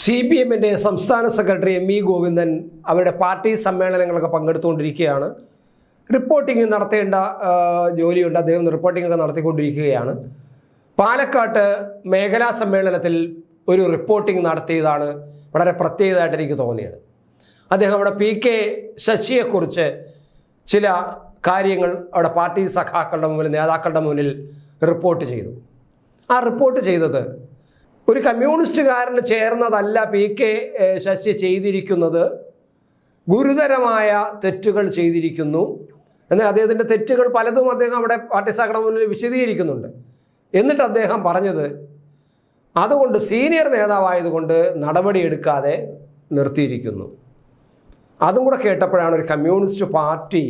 CPMന്റെ സംസ്ഥാന secretary MV. Govindan അവരുടെ party സമ്മേളനങ്ങളൊക്കെ പങ്കെടുത്തുകൊണ്ടിരിക്കുകയാണ്. Reporting നടത്തേണ്ട ജോലിയുണ്ട്. അദ്ദേഹം റിപ്പോർട്ടിംഗ് ഒക്കെ നടത്തിക്കൊണ്ടിരിക്കുകയാണ്. പാലക്കാട്ട് മേഖലാ സമ്മേളനത്തിൽ ഒരു റിപ്പോർട്ടിംഗ് നടത്തിയതാണ് വളരെ പ്രത്യേകതയായിട്ട് എനിക്ക് തോന്നിയത്. അദ്ദേഹം അവിടെ PK ശശിയെക്കുറിച്ച് ചില കാര്യങ്ങൾ അവിടെ പാർട്ടി സഖാക്കളുടെ മുന്നിൽ, നേതാക്കളുടെ മുന്നിൽ റിപ്പോർട്ട് ചെയ്തു. ആ റിപ്പോർട്ട് ചെയ്തത് ഒരു കമ്മ്യൂണിസ്റ്റുകാരന് ചേർന്നതല്ല PK ശശി ചെയ്തിരിക്കുന്നത്, ഗുരുതരമായ തെറ്റുകൾ ചെയ്തിരിക്കുന്നു. എന്നാൽ അദ്ദേഹത്തിൻ്റെ തെറ്റുകൾ പലതും അദ്ദേഹം അവിടെ പാർട്ടി സഖാക്കളുടെ മുന്നിൽ വിശദീകരിക്കുന്നുണ്ട്. എന്നിട്ട് അദ്ദേഹം പറഞ്ഞത് അതുകൊണ്ട് സീനിയർ നേതാവായതുകൊണ്ട് നടപടിയെടുക്കാതെ നിർത്തിയിരിക്കുന്നു. അതും കൂടെ കേട്ടപ്പോഴാണ് ഒരു കമ്മ്യൂണിസ്റ്റ് പാർട്ടി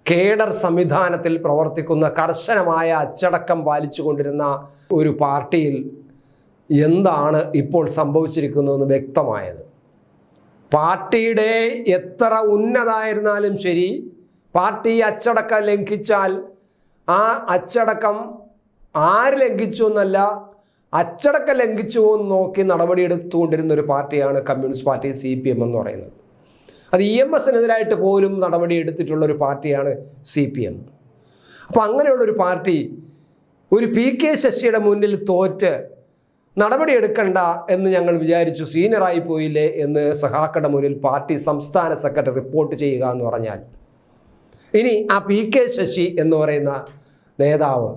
കേഡർ സംവിധാനത്തിൽ പ്രവർത്തിക്കുന്ന, കർശനമായ അച്ചടക്കം പാലിച്ചു കൊണ്ടിരുന്ന ഒരു പാർട്ടിയിൽ എന്താണ് ഇപ്പോൾ സംഭവിച്ചിരിക്കുന്നതെന്ന് വ്യക്തമായത്. പാർട്ടിയുടെ എത്ര ഉന്നതായിരുന്നാലും ശരി, പാർട്ടി അച്ചടക്കം ലംഘിച്ചാൽ ആ അച്ചടക്കം ആര് ലംഘിച്ചു എന്നല്ല, അച്ചടക്കം ലംഘിച്ചു എന്ന് നോക്കി നടപടിയെടുത്തുകൊണ്ടിരുന്ന ഒരു പാർട്ടിയാണ് കമ്മ്യൂണിസ്റ്റ് പാർട്ടി CPM എന്ന് പറയുന്നത്. അത് EMSനെതിരായിട്ട് പോലും നടപടി എടുത്തിട്ടുള്ളൊരു പാർട്ടിയാണ് CPM. അപ്പോൾ അങ്ങനെയുള്ളൊരു പാർട്ടി ഒരു PK ശശിയുടെ മുന്നിൽ തോറ്റ് നടപടിയെടുക്കണ്ട എന്ന് ഞങ്ങൾ വിചാരിച്ചു, സീനിയറായി പോയില്ലേ എന്ന് സഖാക്കളുടെ മുന്നിൽ പാർട്ടി സംസ്ഥാന സെക്രട്ടറി റിപ്പോർട്ട് ചെയ്യുക എന്ന് പറഞ്ഞാൽ, ഇനി ആ PK ശശി എന്ന് പറയുന്ന നേതാവ്,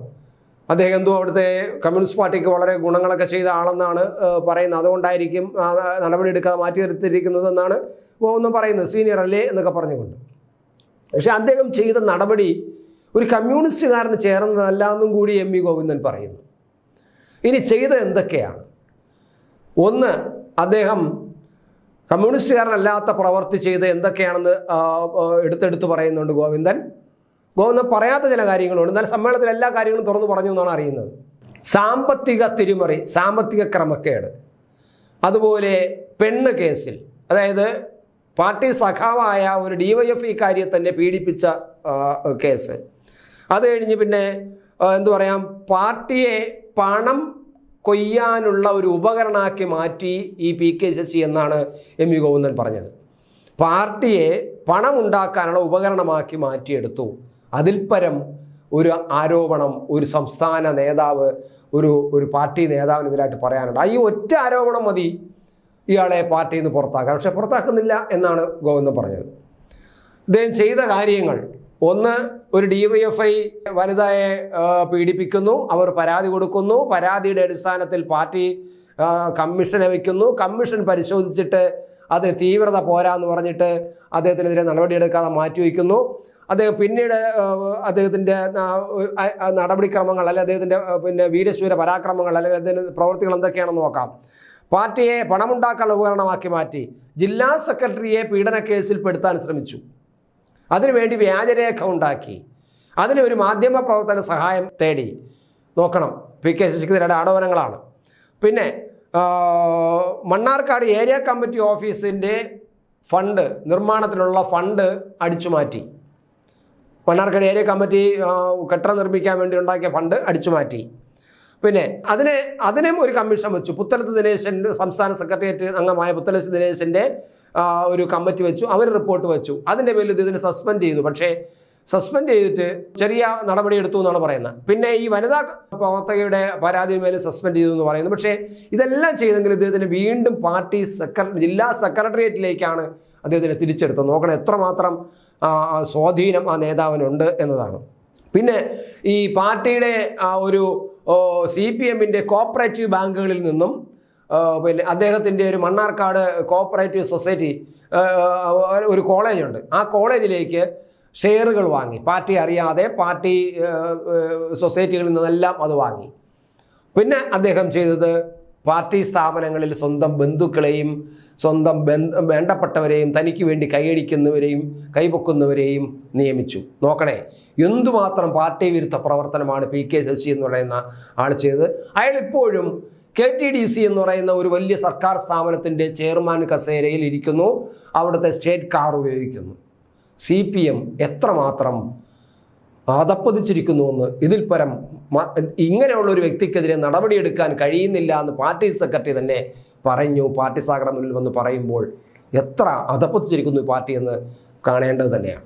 അദ്ദേഹം എന്തോ അവിടുത്തെ കമ്മ്യൂണിസ്റ്റ് പാർട്ടിക്ക് വളരെ ഗുണങ്ങളൊക്കെ ചെയ്ത ആളെന്നാണ് പറയുന്നത്. അതുകൊണ്ടായിരിക്കും നടപടി എടുക്കാതെ മാറ്റി നിർത്തിയിരിക്കുന്നത് എന്നാണ് ഒന്ന് പറയുന്നത്, സീനിയർ അല്ലേ എന്നൊക്കെ പറഞ്ഞുകൊണ്ട്. പക്ഷെ അദ്ദേഹം ചെയ്ത നടപടി ഒരു കമ്മ്യൂണിസ്റ്റുകാരന് ചേർന്നതല്ല എന്നും കൂടി എം.വി. ഗോവിന്ദൻ പറയുന്നു. ഇനി ചെയ്തത് എന്തൊക്കെയാണ്? ഒന്ന്, അദ്ദേഹം കമ്മ്യൂണിസ്റ്റുകാരനല്ലാത്ത പ്രവൃത്തി ചെയ്ത് എന്തൊക്കെയാണെന്ന് എടുത്തെടുത്ത് പറയുന്നുണ്ട് ഗോവിന്ദൻ പറയാത്ത ചില കാര്യങ്ങളുണ്ട്. എന്നാൽ സമ്മേളനത്തിൽ എല്ലാ കാര്യങ്ങളും തുറന്നു പറഞ്ഞു എന്നാണ് അറിയുന്നത്. സാമ്പത്തിക തിരിമറി, സാമ്പത്തിക ക്രമക്കേട്, അതുപോലെ പെണ്ണ് കേസിൽ, അതായത് പാർട്ടി സഖാവായ ഒരു DYFI കാരിയെ തന്നെ പീഡിപ്പിച്ച കേസ്, അത് കഴിഞ്ഞ് പിന്നെ എന്തു പറയാം, പാർട്ടിയെ പണം കൊയ്യാനുള്ള ഒരു ഉപകരണമാക്കി മാറ്റി ഈ PK ശശി എന്നാണ് എം.വി. ഗോവിന്ദൻ പറഞ്ഞത്. പാർട്ടിയെ പണം ഉണ്ടാക്കാനുള്ള ഉപകരണമാക്കി മാറ്റിയെടുത്തു. അതിൽ പരം ഒരു ആരോപണം ഒരു സംസ്ഥാന നേതാവ്, ഒരു പാർട്ടി നേതാവിനെതിരായിട്ട് പറയാനുണ്ട്. ഈ ഒറ്റ ആരോപണം മതി ഇയാളെ പാർട്ടിയിൽ നിന്ന് പുറത്താക്കാൻ. പക്ഷെ പുറത്താക്കുന്നില്ല എന്നാണ് ഗോവിന്ദൻ പറഞ്ഞത്. ഇദ്ദേഹം ചെയ്ത കാര്യങ്ങൾ, ഒന്ന്, ഒരു DYFI വനിതയെ പീഡിപ്പിക്കുന്നു, അവർ പരാതി കൊടുക്കുന്നു, പരാതിയുടെ അടിസ്ഥാനത്തിൽ പാർട്ടി കമ്മീഷനെ വയ്ക്കുന്നു, കമ്മീഷൻ പരിശോധിച്ചിട്ട് അത് തീവ്രത പോരാന്ന് പറഞ്ഞിട്ട് അദ്ദേഹത്തിനെതിരെ നടപടിയെടുക്കാതെ മാറ്റിവെക്കുന്നു. അദ്ദേഹം പിന്നീട് അദ്ദേഹത്തിൻ്റെ നടപടിക്രമങ്ങൾ, അല്ലെങ്കിൽ അദ്ദേഹത്തിൻ്റെ പിന്നെ വീരശൂര പരാക്രമങ്ങൾ, അല്ലെങ്കിൽ അദ്ദേഹത്തിൻ്റെ പ്രവൃത്തികൾ എന്തൊക്കെയാണെന്ന് നോക്കാം. പാർട്ടിയെ പണമുണ്ടാക്കാനുള്ള ഉപകരണമാക്കി മാറ്റി. ജില്ലാ സെക്രട്ടറിയെ പീഡന കേസിൽ പെടുത്താൻ ശ്രമിച്ചു. അതിനുവേണ്ടി വ്യാജരേഖ ഉണ്ടാക്കി. അതിന് ഒരു മാധ്യമ പ്രവർത്തന സഹായം തേടി. നോക്കണം, PK ശശിക്കെതിരെ ആരോപണങ്ങളാണ്. പിന്നെ മണ്ണാർക്കാട് ഏരിയ കമ്മിറ്റി ഓഫീസിൻ്റെ ഫണ്ട്, നിർമ്മാണത്തിനുള്ള ഫണ്ട് അടിച്ചു മാറ്റി. മണ്ണാർക്കാട് ഏരിയ കമ്മിറ്റി കെട്ടിടം നിർമ്മിക്കാൻ വേണ്ടി ഉണ്ടാക്കിയ ഫണ്ട് അടിച്ചു മാറ്റി. പിന്നെ അതിനും ഒരു കമ്മീഷൻ വെച്ചു. പുത്തലത്ത് ദിനേശൻ, സംസ്ഥാന സെക്രട്ടേറിയറ്റ് അംഗമായ പുത്തലത്ത് ദിനേശൻ്റെ ഒരു കമ്മിറ്റി വെച്ചു. അവർ റിപ്പോർട്ട് വെച്ചു. അതിൻ്റെ പേരിൽ ഇതിനെ സസ്പെൻഡ് ചെയ്തു. പക്ഷേ സസ്പെൻഡ് ചെയ്തിട്ട് ചെറിയ നടപടി എടുത്തു എന്നാണ് പറയുന്നത്. പിന്നെ ഈ വനിതാ പ്രവർത്തകയുടെ പരാതിയിൽ സസ്പെൻഡ് ചെയ്തു എന്ന് പറയുന്നു. പക്ഷേ ഇതെല്ലാം ചെയ്തെങ്കിൽ ഇദ്ദേഹത്തിന് വീണ്ടും പാർട്ടി ജില്ലാ സെക്രട്ടേറിയറ്റിലേക്കാണ് അദ്ദേഹത്തിന് തിരിച്ചെടുത്തത്. നോക്കണം എത്രമാത്രം സ്വാധീനം ആ നേതാവിനുണ്ട് എന്നതാണ്. പിന്നെ ഈ പാർട്ടിയുടെ ഒരു CPMന്റെ കോപ്പറേറ്റീവ് ബാങ്കുകളിൽ നിന്നും, പിന്നെ അദ്ദേഹത്തിൻ്റെ ഒരു മണ്ണാർക്കാട് കോപ്പറേറ്റീവ് സൊസൈറ്റി ഒരു കോളേജുണ്ട്, ആ കോളേജിലേക്ക് ഷെയറുകൾ വാങ്ങി. പാർട്ടി അറിയാതെ പാർട്ടി സൊസൈറ്റികളിൽ നിന്നെല്ലാം അത് വാങ്ങി. പിന്നെ അദ്ദേഹം ചെയ്തത് പാർട്ടി സ്ഥാപനങ്ങളിൽ സ്വന്തം ബന്ധുക്കളെയും സ്വന്തം വേണ്ടപ്പെട്ടവരെയും തനിക്ക് വേണ്ടി കൈയടിക്കുന്നവരെയും കൈപൊക്കുന്നവരെയും നിയമിച്ചു. നോക്കണേ, എന്തുമാത്രം പാർട്ടി വിരുദ്ധ പ്രവർത്തനമാണ് PK ശശി എന്ന് പറയുന്ന ആൾ ചെയ്തത്. അയാൾ ഇപ്പോഴും KTDC എന്ന് പറയുന്ന ഒരു വലിയ സർക്കാർ സ്ഥാപനത്തിൻ്റെ ചെയർമാൻ കസേരയിൽ ഇരിക്കുന്നു, അവിടുത്തെ സ്റ്റേറ്റ് കാർ ഉപയോഗിക്കുന്നു. CPM എത്രമാത്രം അതപ്പതിച്ചിരിക്കുന്നുവെന്ന് ഇതിൽ പരം ഇങ്ങനെയുള്ള ഒരു വ്യക്തിക്കെതിരെ നടപടിയെടുക്കാൻ കഴിയുന്നില്ല എന്ന് പാർട്ടി സെക്രട്ടറി തന്നെ പറഞ്ഞു, പാർട്ടി സാഗയുടെ മുന്നിൽ വന്ന് പറയുമ്പോൾ എത്ര അധപ്പതിച്ചിരിക്കുന്നു ഈ പാർട്ടി എന്ന് കാണേണ്ടത് തന്നെയാണ്.